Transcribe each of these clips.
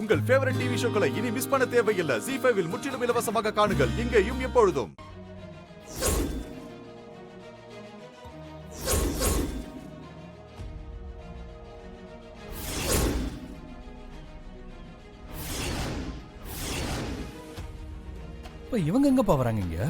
உங்கள் favourite TV ஷோக்களை இனி miss பண்ண தேவையில்லை. ZEE5 இல் முற்றிலும் இலவசமாக காணுங்கள். இங்கேயும் எப்பொழுதும். இப்ப இவங்க எங்க போறாங்க இங்க?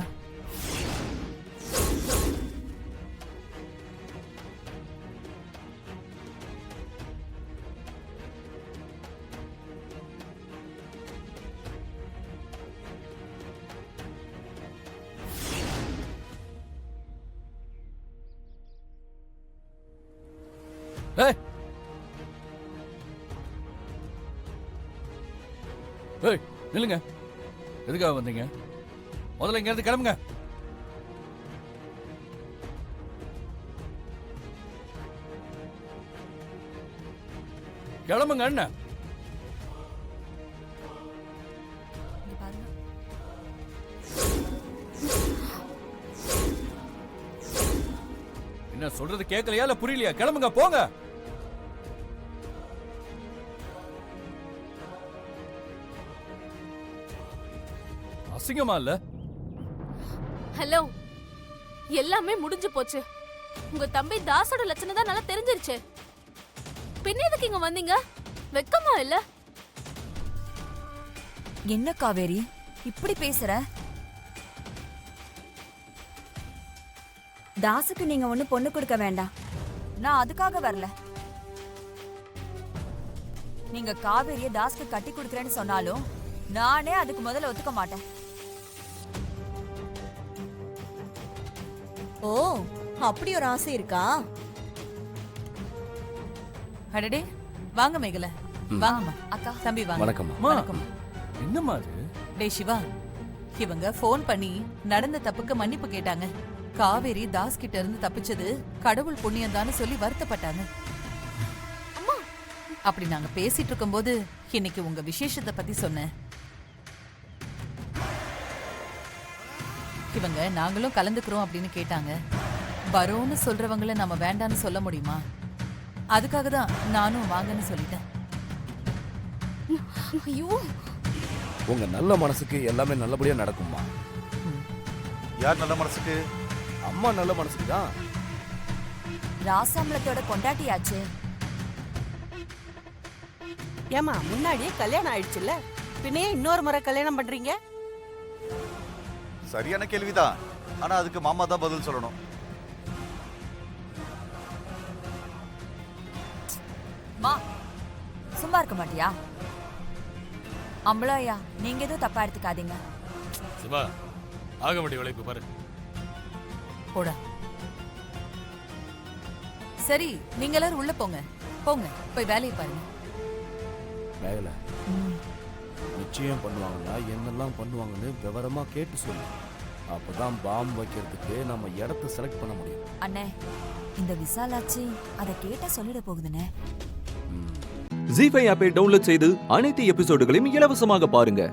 ஏய் ஏய் நில்லுங்க. எதுக்காக வந்தீங்க? முதல்ல இங்க இருந்து கிளம்புங்க. கிளம்புங்க அண்ணா. என்ன சொல்றது கேட்கலையா இல்ல புரியலையா? கிளம்புங்க போங்க. அசிங்கமா இல்ல? ஹலோ, எல்லாமே முடிஞ்சு போச்சு. உங்க தம்பி தாசோட லட்சணம் தான் நல்லா தெரிஞ்சிருச்சு. பின்ன எதுக்கு இங்க வந்தீங்க? வெக்கமா இல்ல? என்ன காவேரி இப்படி பேசுற? தாசுக்கு நீங்க ஒண்ணு பொண்ணு கொடுக்க வேண்டாம். நான் அதுக்காக வரல. நீங்க காவேரிய தாசுக்கு கட்டி கொடுக்கறேன்னு சொன்னாலும் நானே அதுக்கு முதல்ல ஒத்துக்க மாட்டேன். ஓ, அப்படி ஒரு ஆசை இருக்கா? அடடே, வாங்க மேகல. வாங்கம்மா. அக்கா தம்பி வாங்க. வணக்கம். என்னம்மா அது? டேய் சிவா, இவங்க ஃபோன் பண்ணி நடந்த தப்புக்கு மன்னிப்பு கேட்டாங்க. காவேரி தாஸ் கிட்ட இருந்து தப்பிச்சது கடவுள் புண்ணியம் தான் சொல்லி வருத்தப்பட்டாங்க. அப்படி நாங்க பேசிட்டு இருக்கும்போது இன்னைக்கு உங்க விசேஷத்தை பத்தி சொன்னேன். இவங்க நாங்களும் கலந்துக்கிறோம் அப்படின்னு கேட்டாங்க. வரோன்னு சொல்றவங்கள நம்ம வேண்டான்னு சொல்ல முடியுமா? அதுக்காக தான் நானும் வாங்கன்னு சொல்லிட்டேன். ஐயோ, உங்க நல்ல மனசுக்கு எல்லாமே நல்லபடியா நடக்குமா? யார் நல்ல மனசுக்கு? அம்மா நல்ல மனசுக்கு தான். ராசாம்பளத்தோட கொண்டாட்டியாச்சு. ஏமா, முன்னாடியே கல்யாணம் ஆயிடுச்சுல்ல, பின்னே இன்னொரு முறை கல்யாணம் பண்றீங்க? சரியான கேள்விதான். ஆனா அதுக்கு மாமா தான் பதில் சொல்லணும். மா சும்மா இருக்க மாட்டியா? அம்பளாயா, நீங்க எதுவும் தப்பா எடுத்துக்காதீங்க. சிவா, ஆக வேண்டிய உழைப்பு பாரு. போடா. சரி, நீங்க எல்லாரும் உள்ள போங்க. போங்க, போய் வேலையை பாருங்க. மேகல நிச்சயம் பண்ணுவாங்கன்னா என்னெல்லாம் பண்ணுவாங்கன்னு விவரமா கேட்டு சொல்லு. அப்பதான் பாம் வைக்கிறதுக்கு நம்ம இடத்த செலக்ட் பண்ண முடியும். அண்ணே, இந்த விசாலாச்சி அதை கேட்டா சொல்லிட போகுதுண்ணே. ZEE5 ஆப்பை டவுன்லோட் செய்து அனைத்து எபிசோடுகளையும் இலவசமாக பாருங்க.